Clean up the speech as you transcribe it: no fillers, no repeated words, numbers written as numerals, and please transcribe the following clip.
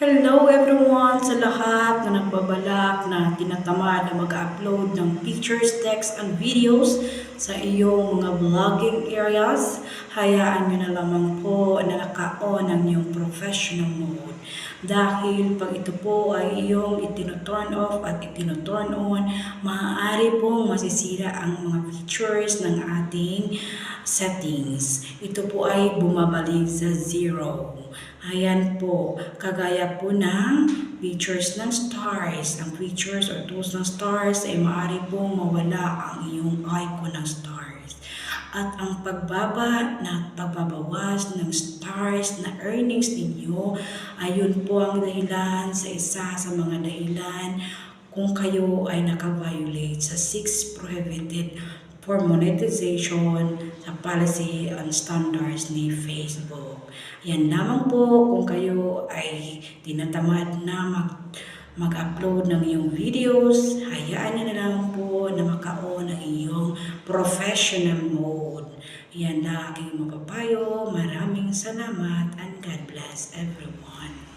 Hello everyone sa lahat na nagbabalak na tinatamad na mag-upload ng pictures, text, and videos sa iyong mga vlogging areas. Hayaan nyo na lamang po na naka-on ang iyong professional mode. Dahil pag ito po ay iyong itino-turn off at itino-turn on, maaari pong masisira ang mga features ng ating settings. Ito po ay bumabalik sa zero. Ayan po, kagaya po ng features ng stars. Ang features or tools ng stars ay maaari pong mawala ang iyong icon ng stars. At ang pagbaba na pagbabawas ng stars na earnings ninyo, ayun po ang dahilan sa isa sa mga dahilan kung kayo ay naka-violate sa 6 prohibited for monetization sa policy and standards ni Facebook. Yan lamang po kung kayo ay tinatamad na mag-upload ng iyong videos, hayaan nyo na lang po na maka-on ang iyong professional mode. Yan na aking mapapayo. Maraming salamat and God bless everyone.